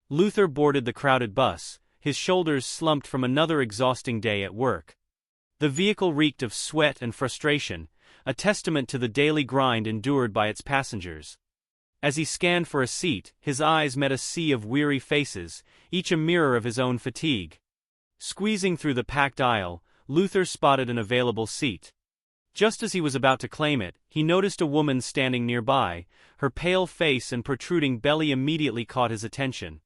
Luther boarded the crowded bus, his shoulders slumped from another exhausting day at work. The vehicle reeked of sweat and frustration, a testament to the daily grind endured by its passengers. As he scanned for a seat, his eyes met a sea of weary faces, each a mirror of his own fatigue. Squeezing through the packed aisle, Luther spotted an available seat. Just as he was about to claim it, he noticed a woman standing nearby. Her pale face and protruding belly immediately caught his attention.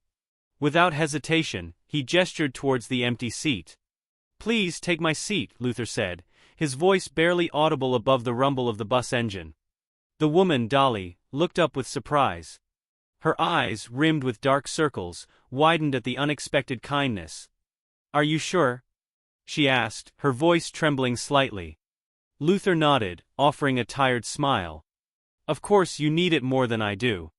Without hesitation, he gestured towards the empty seat. "Please take my seat," Luther said, his voice barely audible above the rumble of the bus engine. The woman, Dolly, looked up with surprise. Her eyes, rimmed with dark circles, widened at the unexpected kindness. "Are you sure?" she asked, her voice trembling slightly. Luther nodded, offering a tired smile. "Of course you need it more than I do."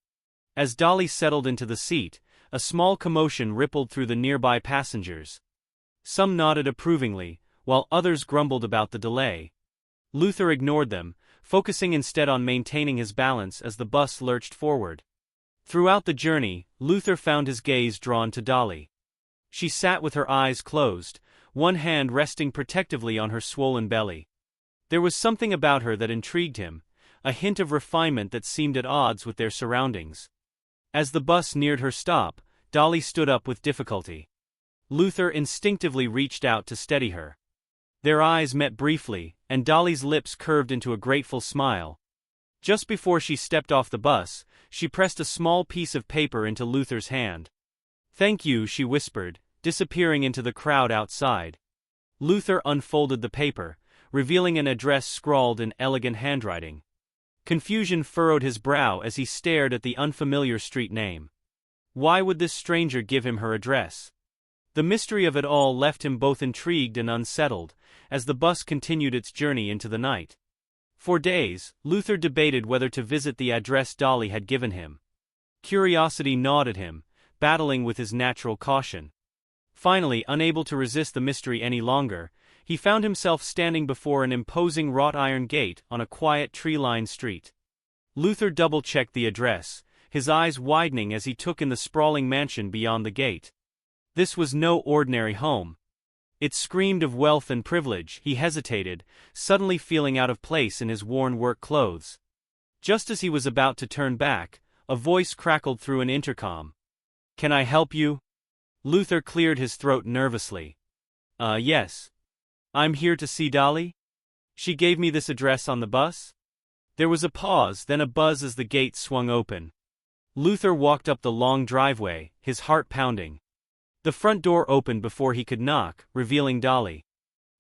As Dolly settled into the seat, a small commotion rippled through the nearby passengers. Some nodded approvingly, while others grumbled about the delay. Luther ignored them, focusing instead on maintaining his balance as the bus lurched forward. Throughout the journey, Luther found his gaze drawn to Dolly. She sat with her eyes closed, one hand resting protectively on her swollen belly. There was something about her that intrigued him, a hint of refinement that seemed at odds with their surroundings. As the bus neared her stop, Dolly stood up with difficulty. Luther instinctively reached out to steady her. Their eyes met briefly, and Dolly's lips curved into a grateful smile. Just before she stepped off the bus, she pressed a small piece of paper into Luther's hand. "Thank you," she whispered, disappearing into the crowd outside. Luther unfolded the paper, revealing an address scrawled in elegant handwriting. Confusion furrowed his brow as he stared at the unfamiliar street name. Why would this stranger give him her address? The mystery of it all left him both intrigued and unsettled, as the bus continued its journey into the night. For days, Luther debated whether to visit the address Dolly had given him. Curiosity gnawed at him, battling with his natural caution. Finally, unable to resist the mystery any longer, he found himself standing before an imposing wrought iron gate on a quiet tree-lined street. Luther double-checked the address, his eyes widening as he took in the sprawling mansion beyond the gate. This was no ordinary home. It screamed of wealth and privilege. He hesitated, suddenly feeling out of place in his worn work clothes. Just as he was about to turn back, a voice crackled through an intercom. "Can I help you?" Luther cleared his throat nervously. Yes. I'm here to see Dolly? She gave me this address on the bus?" There was a pause, then a buzz as the gate swung open. Luther walked up the long driveway, his heart pounding. The front door opened before he could knock, revealing Dolly.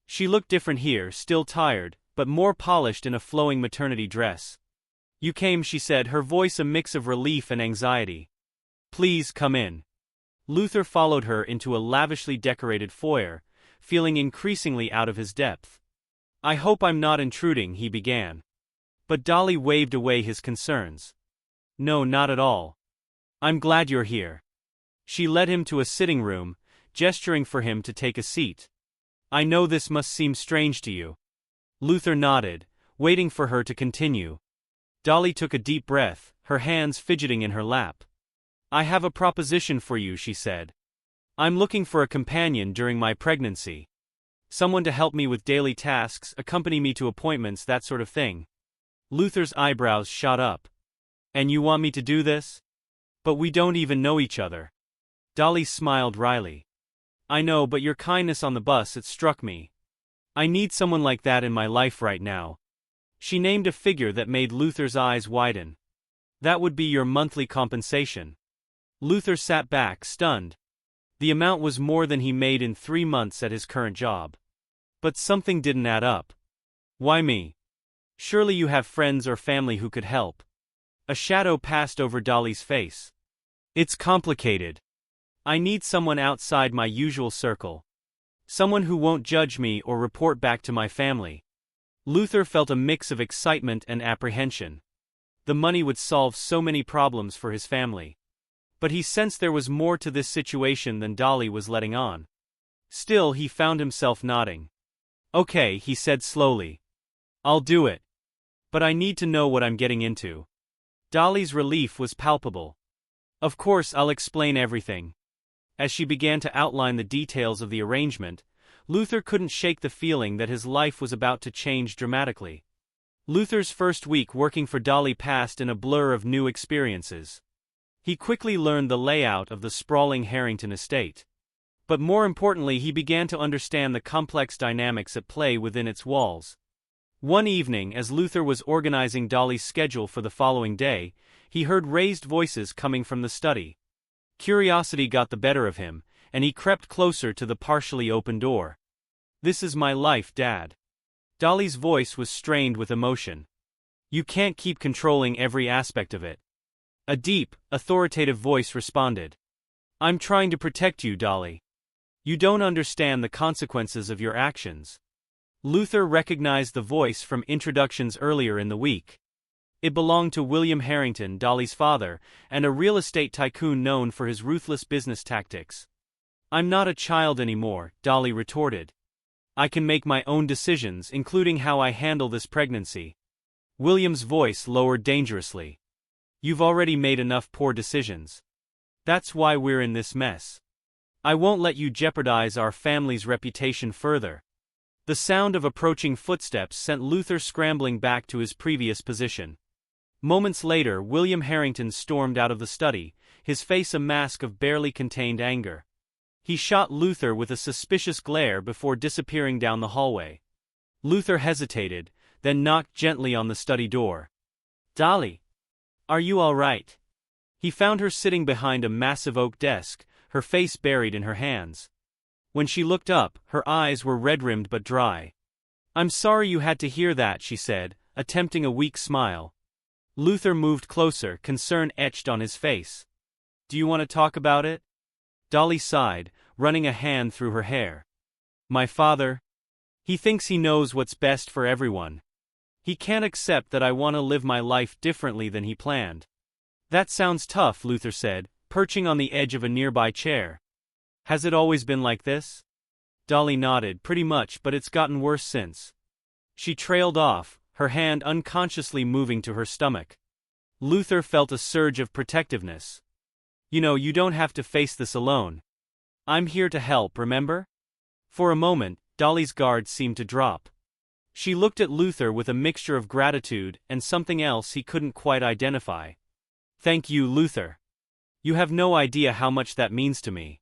She looked different here, still tired, but more polished in a flowing maternity dress. "You came," she said, her voice a mix of relief and anxiety. "Please come in." Luther followed her into a lavishly decorated foyer, feeling increasingly out of his depth. "I hope I'm not intruding," he began. But Dolly waved away his concerns. "No, not at all. I'm glad you're here." She led him to a sitting room, gesturing for him to take a seat. "I know this must seem strange to you." Luther nodded, waiting for her to continue. Dolly took a deep breath, her hands fidgeting in her lap. "I have a proposition for you," she said. "I'm looking for a companion during my pregnancy. Someone to help me with daily tasks, accompany me to appointments, that sort of thing." Luther's eyebrows shot up. "And you want me to do this? But we don't even know each other." Dolly smiled wryly. "I know, but your kindness on the bus, it struck me. I need someone like that in my life right now." She named a figure that made Luther's eyes widen. "That would be your monthly compensation." Luther sat back, stunned. The amount was more than he made in 3 months at his current job. But something didn't add up. "Why me? Surely you have friends or family who could help." A shadow passed over Dolly's face. "It's complicated. I need someone outside my usual circle. Someone who won't judge me or report back to my family." Luther felt a mix of excitement and apprehension. The money would solve so many problems for his family. But he sensed there was more to this situation than Dolly was letting on. Still, he found himself nodding. "Okay," he said slowly. "I'll do it. But I need to know what I'm getting into." Dolly's relief was palpable. Of course, I'll explain everything. As she began to outline the details of the arrangement, Luther couldn't shake the feeling that his life was about to change dramatically. Luther's first week working for Dolly passed in a blur of new experiences. He quickly learned the layout of the sprawling Harrington estate. But more importantly, he began to understand the complex dynamics at play within its walls. One evening, as Luther was organizing Dolly's schedule for the following day, he heard raised voices coming from the study. Curiosity got the better of him, and he crept closer to the partially open door. "This is my life, Dad." Dolly's voice was strained with emotion. "You can't keep controlling every aspect of it." A deep, authoritative voice responded. "I'm trying to protect you, Dolly. You don't understand the consequences of your actions." Luther recognized the voice from introductions earlier in the week. It belonged to William Harrington, Dolly's father, and a real estate tycoon known for his ruthless business tactics. "I'm not a child anymore," Dolly retorted. "I can make my own decisions, including how I handle this pregnancy." William's voice lowered dangerously. "You've already made enough poor decisions. That's why we're in this mess. I won't let you jeopardize our family's reputation further." The sound of approaching footsteps sent Luther scrambling back to his previous position. Moments later, William Harrington stormed out of the study, his face a mask of barely contained anger. He shot Luther with a suspicious glare before disappearing down the hallway. Luther hesitated, then knocked gently on the study door. "Dolly, are you all right?" He found her sitting behind a massive oak desk, her face buried in her hands. When she looked up, her eyes were red-rimmed but dry. "I'm sorry you had to hear that," she said, attempting a weak smile. Luther moved closer, concern etched on his face. "Do you want to talk about it?" Dolly sighed, running a hand through her hair. "My father? He thinks he knows what's best for everyone. He can't accept that I want to live my life differently than he planned." "That sounds tough," Luther said, perching on the edge of a nearby chair. "Has it always been like this?" Dolly nodded. "Pretty much, but it's gotten worse since." She trailed off, her hand unconsciously moving to her stomach. Luther felt a surge of protectiveness. "You know, you don't have to face this alone. I'm here to help, remember?" For a moment, Dolly's guard seemed to drop. She looked at Luther with a mixture of gratitude and something else he couldn't quite identify. "Thank you, Luther. You have no idea how much that means to me."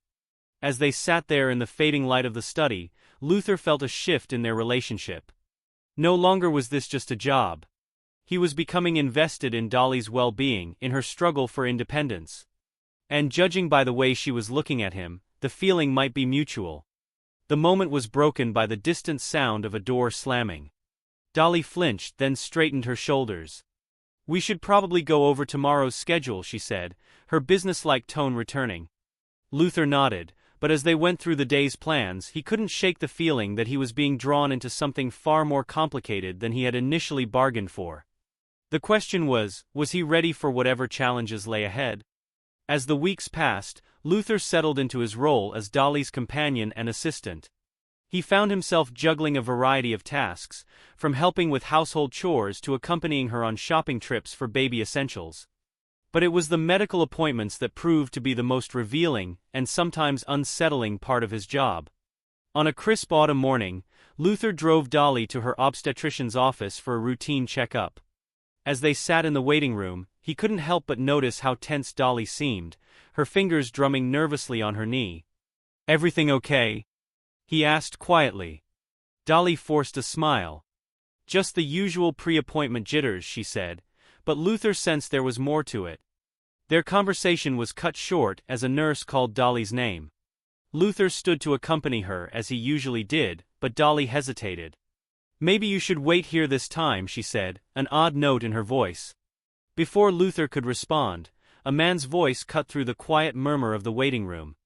As they sat there in the fading light of the study, Luther felt a shift in their relationship. No longer was this just a job. He was becoming invested in Dolly's well-being, in her struggle for independence. And judging by the way she was looking at him, the feeling might be mutual. The moment was broken by the distant sound of a door slamming. Dolly flinched, then straightened her shoulders. "We should probably go over tomorrow's schedule," she said, her businesslike tone returning. Luther nodded, but as they went through the day's plans, he couldn't shake the feeling that he was being drawn into something far more complicated than he had initially bargained for. The question was he ready for whatever challenges lay ahead? As the weeks passed, Luther settled into his role as Dolly's companion and assistant. He found himself juggling a variety of tasks, from helping with household chores to accompanying her on shopping trips for baby essentials. But it was the medical appointments that proved to be the most revealing and sometimes unsettling part of his job. On a crisp autumn morning, Luther drove Dolly to her obstetrician's office for a routine checkup. As they sat in the waiting room, he couldn't help but notice how tense Dolly seemed, her fingers drumming nervously on her knee. "Everything okay?" he asked quietly. Dolly forced a smile. "Just the usual pre-appointment jitters," she said, but Luther sensed there was more to it. Their conversation was cut short as a nurse called Dolly's name. Luther stood to accompany her as he usually did, but Dolly hesitated. "Maybe you should wait here this time," she said, an odd note in her voice. Before Luther could respond, a man's voice cut through the quiet murmur of the waiting room.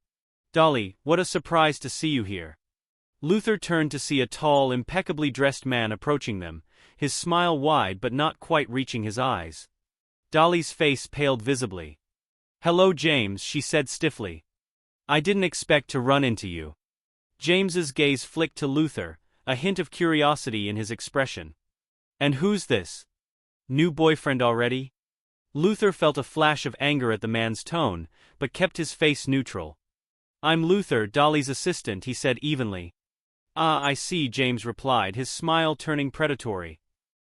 "Dolly, what a surprise to see you here." Luther turned to see a tall, impeccably dressed man approaching them, his smile wide but not quite reaching his eyes. Dolly's face paled visibly. "Hello, James," she said stiffly. "I didn't expect to run into you." James's gaze flicked to Luther, a hint of curiosity in his expression. "And who's this? New boyfriend already?" Luther felt a flash of anger at the man's tone, but kept his face neutral. "I'm Luther, Dolly's assistant," he said evenly. "Ah, I see," James replied, his smile turning predatory.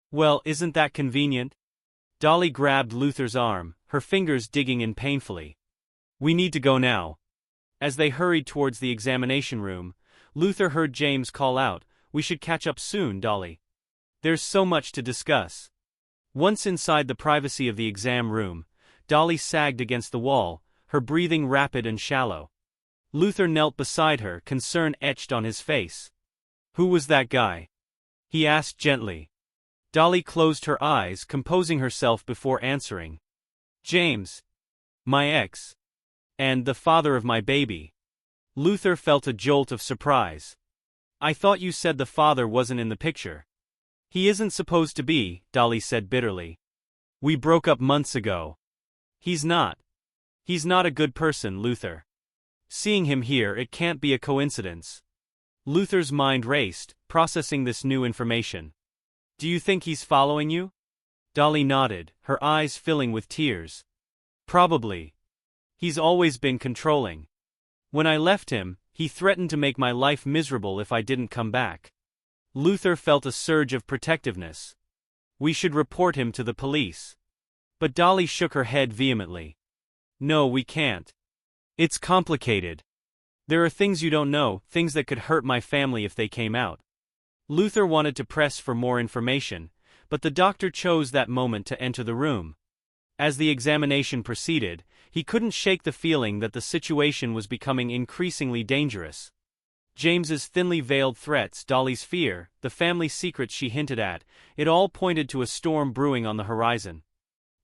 "Well, isn't that convenient?" Dolly grabbed Luther's arm, her fingers digging in painfully. "We need to go now." As they hurried towards the examination room, Luther heard James call out, "We should catch up soon, Dolly. There's so much to discuss." Once inside the privacy of the exam room, Dolly sagged against the wall, her breathing rapid and shallow. Luther knelt beside her, concern etched on his face. "Who was that guy?" he asked gently. Dolly closed her eyes, composing herself before answering. "James. My ex. And the father of my baby." Luther felt a jolt of surprise. "I thought you said the father wasn't in the picture." "He isn't supposed to be," Dolly said bitterly. "We broke up months ago." He's not a good person, Luther. Seeing him here, it can't be a coincidence." Luther's mind raced, processing this new information. "Do you think he's following you?" Dolly nodded, her eyes filling with tears. "Probably. He's always been controlling. When I left him, he threatened to make my life miserable if I didn't come back." Luther felt a surge of protectiveness. "We should report him to the police." But Dolly shook her head vehemently. "No, we can't. It's complicated. There are things you don't know, things that could hurt my family if they came out." Luther wanted to press for more information, but the doctor chose that moment to enter the room. As the examination proceeded, he couldn't shake the feeling that the situation was becoming increasingly dangerous. James's thinly veiled threats, Dolly's fear, the family secrets she hinted at, it all pointed to a storm brewing on the horizon.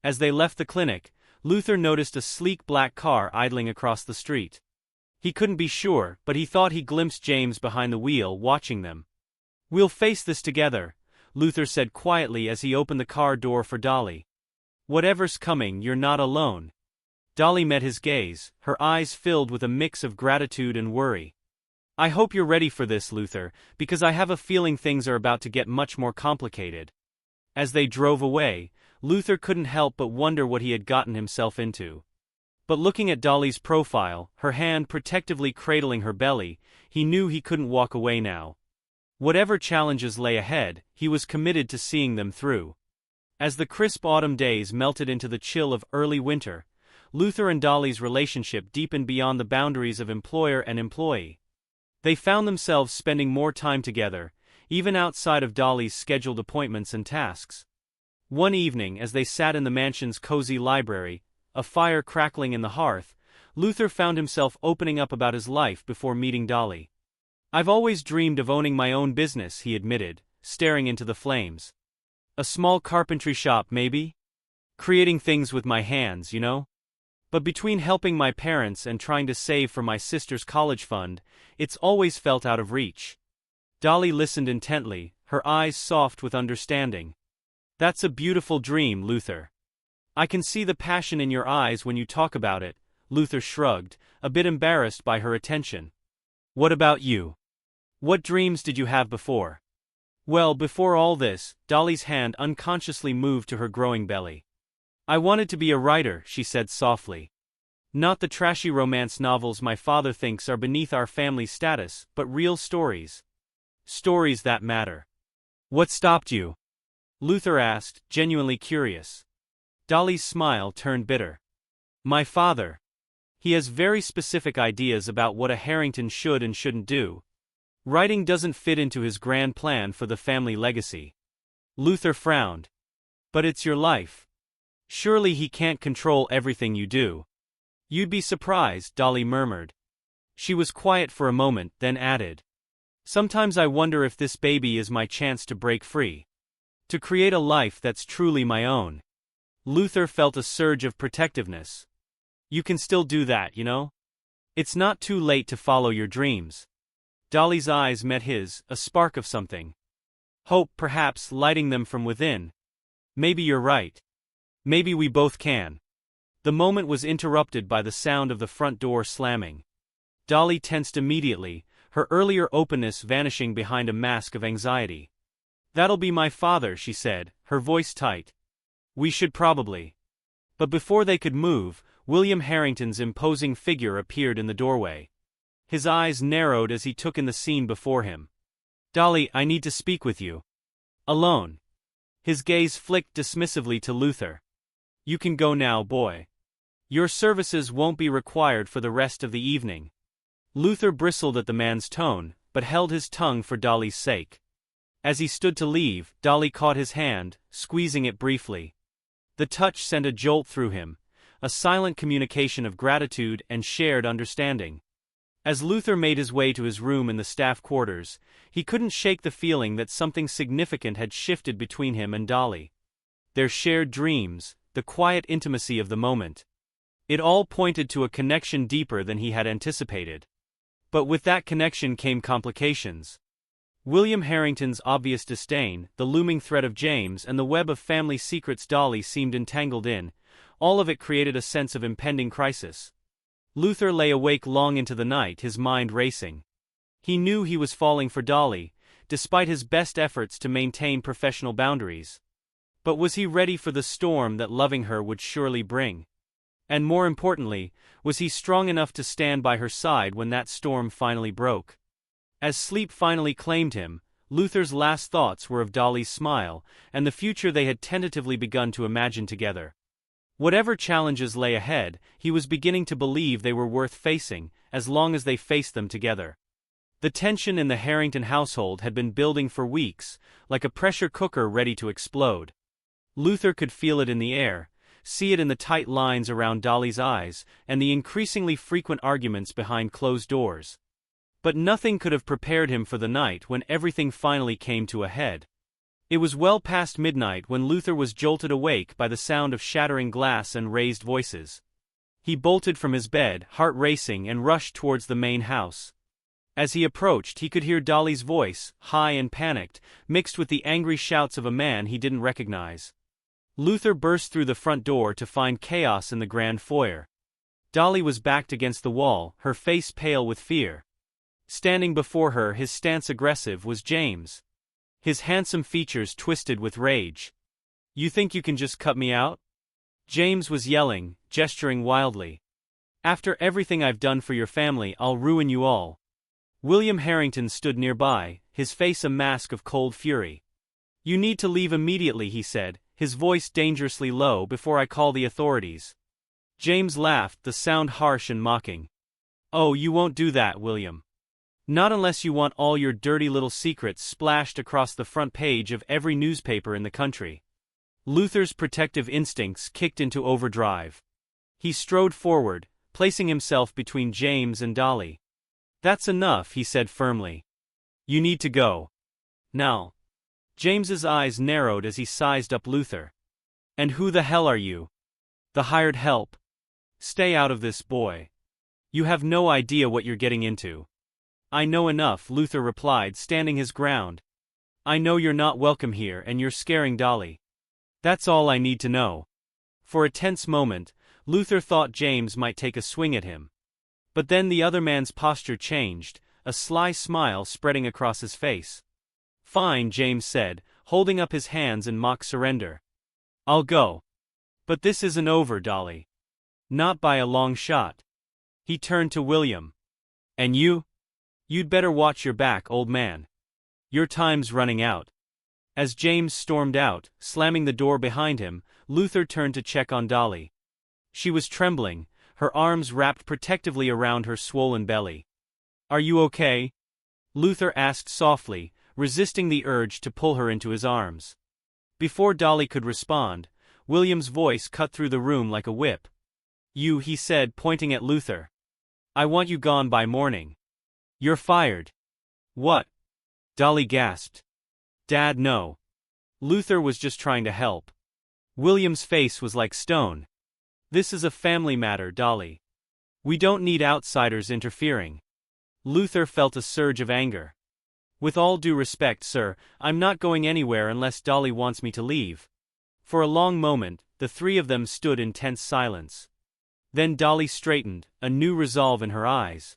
As they left the clinic, Luther noticed a sleek black car idling across the street. He couldn't be sure, but he thought he glimpsed James behind the wheel, watching them. "We'll face this together," Luther said quietly as he opened the car door for Dolly. "Whatever's coming, you're not alone." Dolly met his gaze, her eyes filled with a mix of gratitude and worry. "I hope you're ready for this, Luther, because I have a feeling things are about to get much more complicated." As they drove away, Luther couldn't help but wonder what he had gotten himself into. But looking at Dolly's profile, her hand protectively cradling her belly, he knew he couldn't walk away now. Whatever challenges lay ahead, he was committed to seeing them through. As the crisp autumn days melted into the chill of early winter, Luther and Dolly's relationship deepened beyond the boundaries of employer and employee. They found themselves spending more time together, even outside of Dolly's scheduled appointments and tasks. One evening, as they sat in the mansion's cozy library, a fire crackling in the hearth, Luther found himself opening up about his life before meeting Dolly. "I've always dreamed of owning my own business," he admitted, staring into the flames. "A small carpentry shop, maybe? Creating things with my hands, you know? But between helping my parents and trying to save for my sister's college fund, it's always felt out of reach." Dolly listened intently, her eyes soft with understanding. "That's a beautiful dream, Luther. I can see the passion in your eyes when you talk about it," Luther shrugged, a bit embarrassed by her attention. "What about you? What dreams did you have before?" "Well, before all this," Dolly's hand unconsciously moved to her growing belly. "I wanted to be a writer," she said softly. "Not the trashy romance novels my father thinks are beneath our family status, but real stories. Stories that matter." "What stopped you?" Luther asked, genuinely curious. Dolly's smile turned bitter. "My father. He has very specific ideas about what a Harrington should and shouldn't do. Writing doesn't fit into his grand plan for the family legacy." Luther frowned. "But it's your life. Surely he can't control everything you do." "You'd be surprised," Dolly murmured. She was quiet for a moment, then added, "Sometimes I wonder if this baby is my chance to break free. To create a life that's truly my own." Luther felt a surge of protectiveness. "You can still do that, you know? It's not too late to follow your dreams." Dolly's eyes met his, a spark of something. Hope, perhaps, lighting them from within. "Maybe you're right. Maybe we both can." The moment was interrupted by the sound of the front door slamming. Dolly tensed immediately, her earlier openness vanishing behind a mask of anxiety. "That'll be my father," she said, her voice tight. "We should probably." But before they could move, William Harrington's imposing figure appeared in the doorway. His eyes narrowed as he took in the scene before him. "Dolly, I need to speak with you. Alone." His gaze flicked dismissively to Luther. "You can go now, boy. Your services won't be required for the rest of the evening." Luther bristled at the man's tone, but held his tongue for Dolly's sake. As he stood to leave, Dolly caught his hand, squeezing it briefly. The touch sent a jolt through him, a silent communication of gratitude and shared understanding. As Luther made his way to his room in the staff quarters, he couldn't shake the feeling that something significant had shifted between him and Dolly. Their shared dreams, the quiet intimacy of the moment. It all pointed to a connection deeper than he had anticipated. But with that connection came complications. William Harrington's obvious disdain, the looming threat of James, and the web of family secrets Dolly seemed entangled in, all of it created a sense of impending crisis. Luther lay awake long into the night, his mind racing. He knew he was falling for Dolly, despite his best efforts to maintain professional boundaries. But was he ready for the storm that loving her would surely bring? And more importantly, was he strong enough to stand by her side when that storm finally broke? As sleep finally claimed him, Luther's last thoughts were of Dolly's smile, and the future they had tentatively begun to imagine together. Whatever challenges lay ahead, he was beginning to believe they were worth facing, as long as they faced them together. The tension in the Harrington household had been building for weeks, like a pressure cooker ready to explode. Luther could feel it in the air, see it in the tight lines around Dolly's eyes, and the increasingly frequent arguments behind closed doors. But nothing could have prepared him for the night when everything finally came to a head. It was well past midnight when Luther was jolted awake by the sound of shattering glass and raised voices. He bolted from his bed, heart racing, and rushed towards the main house. As he approached, he could hear Dolly's voice, high and panicked, mixed with the angry shouts of a man he didn't recognize. Luther burst through the front door to find chaos in the grand foyer. Dolly was backed against the wall, her face pale with fear. Standing before her, his stance aggressive, was James. His handsome features twisted with rage. "You think you can just cut me out?" James was yelling, gesturing wildly. "After everything I've done for your family, I'll ruin you all." William Harrington stood nearby, his face a mask of cold fury. "You need to leave immediately," he said, his voice dangerously low, "before I call the authorities." James laughed, the sound harsh and mocking. "Oh, you won't do that, William. Not unless you want all your dirty little secrets splashed across the front page of every newspaper in the country." Luther's protective instincts kicked into overdrive. He strode forward, placing himself between James and Dolly. "That's enough," he said firmly. "You need to go. Now." James's eyes narrowed as he sized up Luther. "And who the hell are you? The hired help? Stay out of this, boy. You have no idea what you're getting into." "I know enough," Luther replied, standing his ground. "I know you're not welcome here and you're scaring Dolly. That's all I need to know." For a tense moment, Luther thought James might take a swing at him. But then the other man's posture changed, a sly smile spreading across his face. "Fine," James said, holding up his hands in mock surrender. "I'll go. But this isn't over, Dolly. Not by a long shot." He turned to William. "And you? You'd better watch your back, old man. Your time's running out." As James stormed out, slamming the door behind him, Luther turned to check on Dolly. She was trembling, her arms wrapped protectively around her swollen belly. "Are you okay?" Luther asked softly, resisting the urge to pull her into his arms. Before Dolly could respond, William's voice cut through the room like a whip. "You," he said, pointing at Luther. "I want you gone by morning. You're fired." "What?" Dolly gasped. "Dad, no. Luther was just trying to help." William's face was like stone. "This is a family matter, Dolly. We don't need outsiders interfering." Luther felt a surge of anger. "With all due respect, sir, I'm not going anywhere unless Dolly wants me to leave." For a long moment, the three of them stood in tense silence. Then Dolly straightened, a new resolve in her eyes.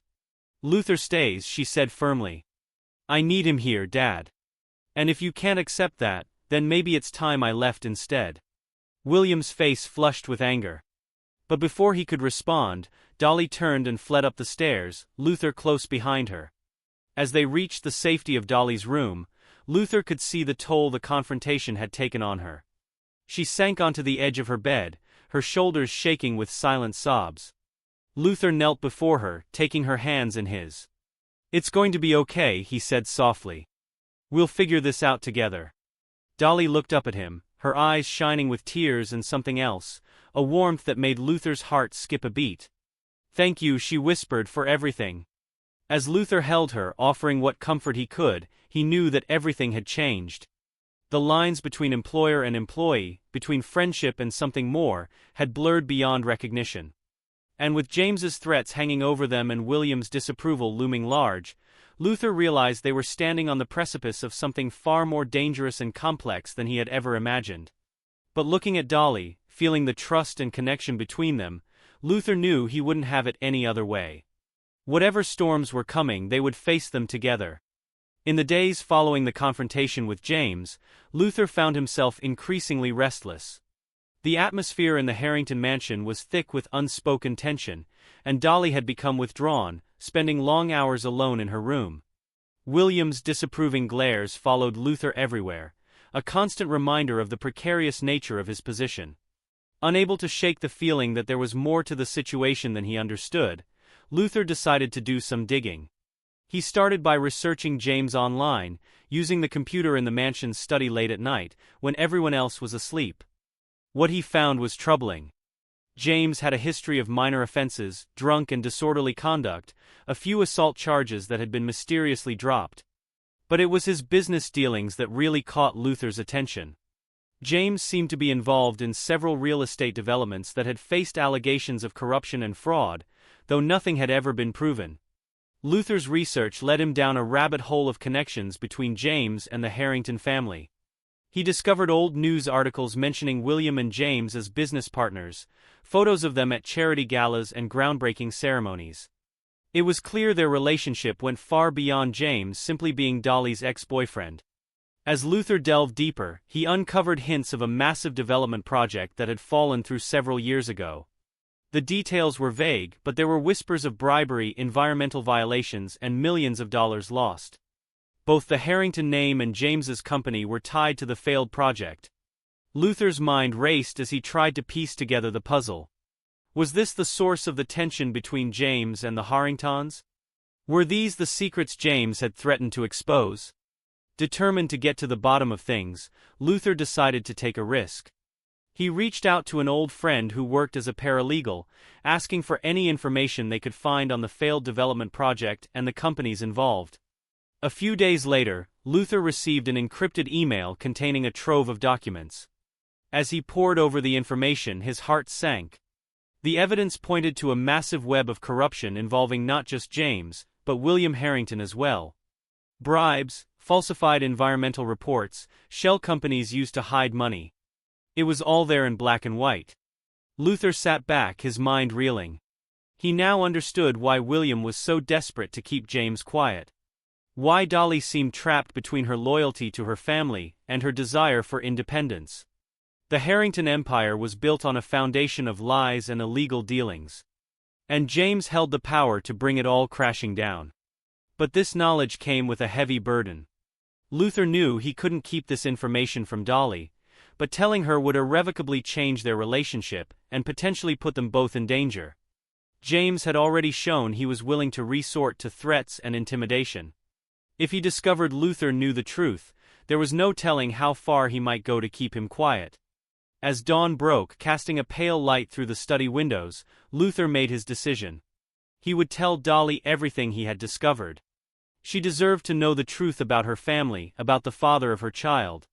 "Luther stays," she said firmly. "I need him here, Dad. And if you can't accept that, then maybe it's time I left instead." William's face flushed with anger. But before he could respond, Dolly turned and fled up the stairs, Luther close behind her. As they reached the safety of Dolly's room, Luther could see the toll the confrontation had taken on her. She sank onto the edge of her bed, her shoulders shaking with silent sobs. Luther knelt before her, taking her hands in his. "It's going to be okay," he said softly. "We'll figure this out together." Dolly looked up at him, her eyes shining with tears and something else, a warmth that made Luther's heart skip a beat. "Thank you," she whispered, "for everything." As Luther held her, offering what comfort he could, he knew that everything had changed. The lines between employer and employee, between friendship and something more, had blurred beyond recognition. And with James's threats hanging over them and William's disapproval looming large, Luther realized they were standing on the precipice of something far more dangerous and complex than he had ever imagined. But looking at Dolly, feeling the trust and connection between them, Luther knew he wouldn't have it any other way. Whatever storms were coming, they would face them together. In the days following the confrontation with James, Luther found himself increasingly restless. The atmosphere in the Harrington mansion was thick with unspoken tension, and Dolly had become withdrawn, spending long hours alone in her room. William's disapproving glares followed Luther everywhere, a constant reminder of the precarious nature of his position. Unable to shake the feeling that there was more to the situation than he understood, Luther decided to do some digging. He started by researching James online, using the computer in the mansion's study late at night, when everyone else was asleep. What he found was troubling. James had a history of minor offenses, drunk and disorderly conduct, a few assault charges that had been mysteriously dropped. But it was his business dealings that really caught Luther's attention. James seemed to be involved in several real estate developments that had faced allegations of corruption and fraud, though nothing had ever been proven. Luther's research led him down a rabbit hole of connections between James and the Harrington family. He discovered old news articles mentioning William and James as business partners, photos of them at charity galas and groundbreaking ceremonies. It was clear their relationship went far beyond James simply being Dolly's ex-boyfriend. As Luther delved deeper, he uncovered hints of a massive development project that had fallen through several years ago. The details were vague, but there were whispers of bribery, environmental violations, and millions of dollars lost. Both the Harrington name and James's company were tied to the failed project. Luther's mind raced as he tried to piece together the puzzle. Was this the source of the tension between James and the Harringtons? Were these the secrets James had threatened to expose? Determined to get to the bottom of things, Luther decided to take a risk. He reached out to an old friend who worked as a paralegal, asking for any information they could find on the failed development project and the companies involved. A few days later, Luther received an encrypted email containing a trove of documents. As he pored over the information, his heart sank. The evidence pointed to a massive web of corruption involving not just James, but William Harrington as well. Bribes, falsified environmental reports, shell companies used to hide money. It was all there in black and white. Luther sat back, his mind reeling. He now understood why William was so desperate to keep James quiet. Why Dolly seemed trapped between her loyalty to her family and her desire for independence. The Harrington Empire was built on a foundation of lies and illegal dealings. And James held the power to bring it all crashing down. But this knowledge came with a heavy burden. Luther knew he couldn't keep this information from Dolly, but telling her would irrevocably change their relationship and potentially put them both in danger. James had already shown he was willing to resort to threats and intimidation. If he discovered Luther knew the truth, there was no telling how far he might go to keep him quiet. As dawn broke, casting a pale light through the study windows, Luther made his decision. He would tell Dolly everything he had discovered. She deserved to know the truth about her family, about the father of her child.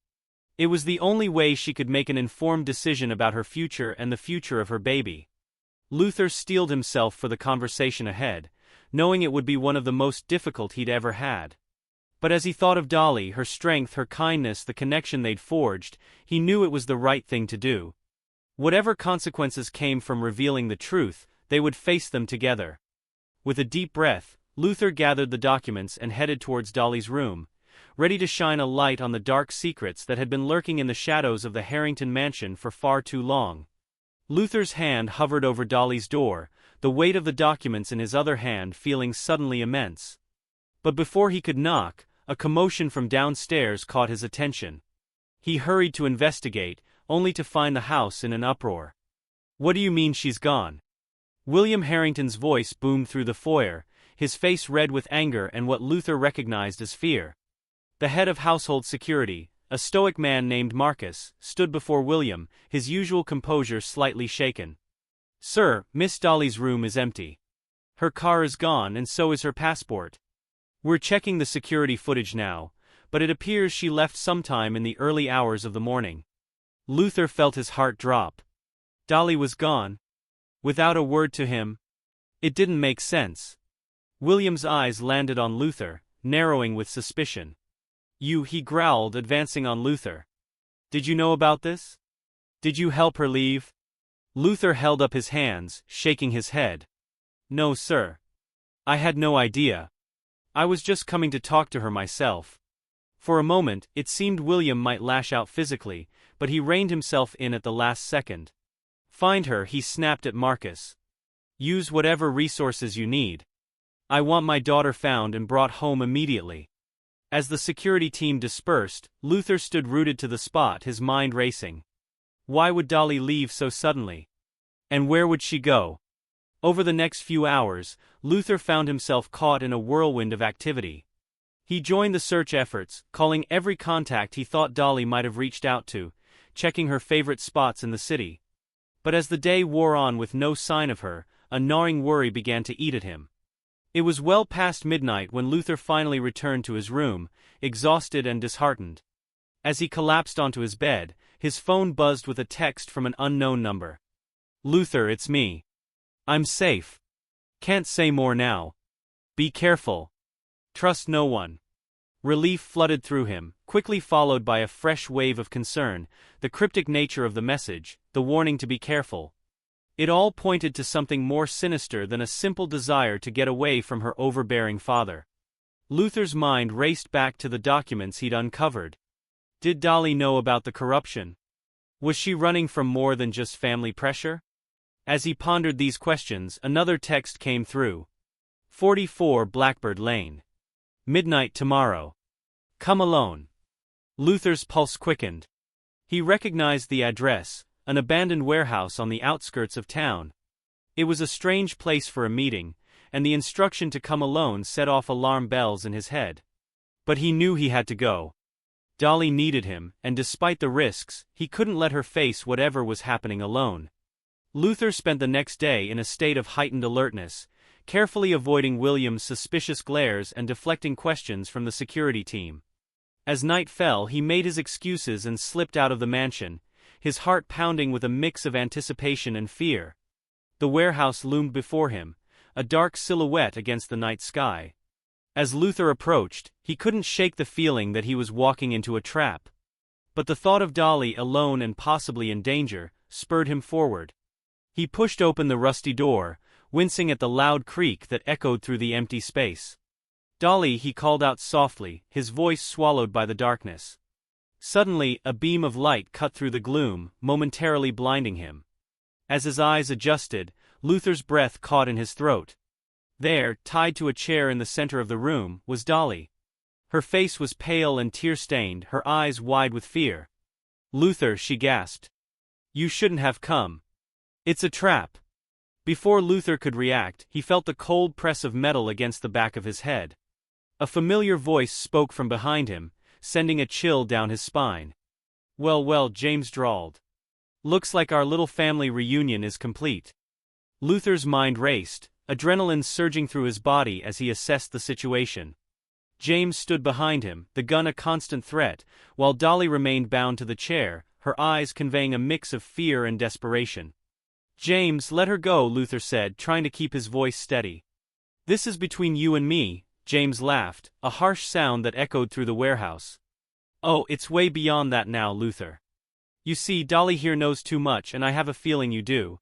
It was the only way she could make an informed decision about her future and the future of her baby. Luther steeled himself for the conversation ahead, knowing it would be one of the most difficult he'd ever had. But as he thought of Dolly, her strength, her kindness, the connection they'd forged, he knew it was the right thing to do. Whatever consequences came from revealing the truth, they would face them together. With a deep breath, Luther gathered the documents and headed towards Dolly's room, ready to shine a light on the dark secrets that had been lurking in the shadows of the Harrington mansion for far too long. Luther's hand hovered over Dolly's door, the weight of the documents in his other hand feeling suddenly immense. But before he could knock, a commotion from downstairs caught his attention. He hurried to investigate, only to find the house in an uproar. "What do you mean she's gone?" William Harrington's voice boomed through the foyer, his face red with anger and what Luther recognized as fear. The head of household security, a stoic man named Marcus, stood before William, his usual composure slightly shaken. "Sir, Miss Dolly's room is empty. Her car is gone and so is her passport. We're checking the security footage now, but it appears she left sometime in the early hours of the morning." Luther felt his heart drop. Dolly was gone? Without a word to him? It didn't make sense. William's eyes landed on Luther, narrowing with suspicion. He growled, advancing on Luther. "Did you know about this? Did you help her leave?" Luther held up his hands, shaking his head. "No, sir. I had no idea. I was just coming to talk to her myself." For a moment, it seemed William might lash out physically, but he reined himself in at the last second. "Find her," he snapped at Marcus. "Use whatever resources you need. I want my daughter found and brought home immediately." As the security team dispersed, Luther stood rooted to the spot, his mind racing. Why would Dolly leave so suddenly? And where would she go? Over the next few hours, Luther found himself caught in a whirlwind of activity. He joined the search efforts, calling every contact he thought Dolly might have reached out to, checking her favorite spots in the city. But as the day wore on with no sign of her, a gnawing worry began to eat at him. It was well past midnight when Luther finally returned to his room, exhausted and disheartened. As he collapsed onto his bed, his phone buzzed with a text from an unknown number. "Luther, it's me. I'm safe. Can't say more now. Be careful. Trust no one." Relief flooded through him, quickly followed by a fresh wave of concern, the cryptic nature of the message, the warning to be careful. It all pointed to something more sinister than a simple desire to get away from her overbearing father. Luther's mind raced back to the documents he'd uncovered. Did Dolly know about the corruption? Was she running from more than just family pressure? As he pondered these questions, another text came through. 44 Blackbird Lane. Midnight tomorrow. Come alone. Luther's pulse quickened. He recognized the address, an abandoned warehouse on the outskirts of town. It was a strange place for a meeting, and the instruction to come alone set off alarm bells in his head. But he knew he had to go. Dolly needed him, and despite the risks, he couldn't let her face whatever was happening alone. Luther spent the next day in a state of heightened alertness, carefully avoiding William's suspicious glares and deflecting questions from the security team. As night fell, he made his excuses and slipped out of the mansion, his heart pounding with a mix of anticipation and fear. The warehouse loomed before him, a dark silhouette against the night sky. As Luther approached, he couldn't shake the feeling that he was walking into a trap. But the thought of Dolly alone and possibly in danger spurred him forward. He pushed open the rusty door, wincing at the loud creak that echoed through the empty space. "Dolly," he called out softly, his voice swallowed by the darkness. Suddenly, a beam of light cut through the gloom, momentarily blinding him. As his eyes adjusted, Luther's breath caught in his throat. There, tied to a chair in the center of the room, was Dolly. Her face was pale and tear-stained, her eyes wide with fear. "Luther," she gasped. "You shouldn't have come. It's a trap." Before Luther could react, he felt the cold press of metal against the back of his head. A familiar voice spoke from behind him, sending a chill down his spine. Well, James drawled. "Looks like our little family reunion is complete." Luther's mind raced, adrenaline surging through his body as he assessed the situation. James stood behind him, the gun a constant threat, while Dolly remained bound to the chair, her eyes conveying a mix of fear and desperation. "James, let her go," Luther said, trying to keep his voice steady. "This is between you and me," James laughed, a harsh sound that echoed through the warehouse. "Oh, it's way beyond that now, Luther. You see, Dolly here knows too much and I have a feeling you do."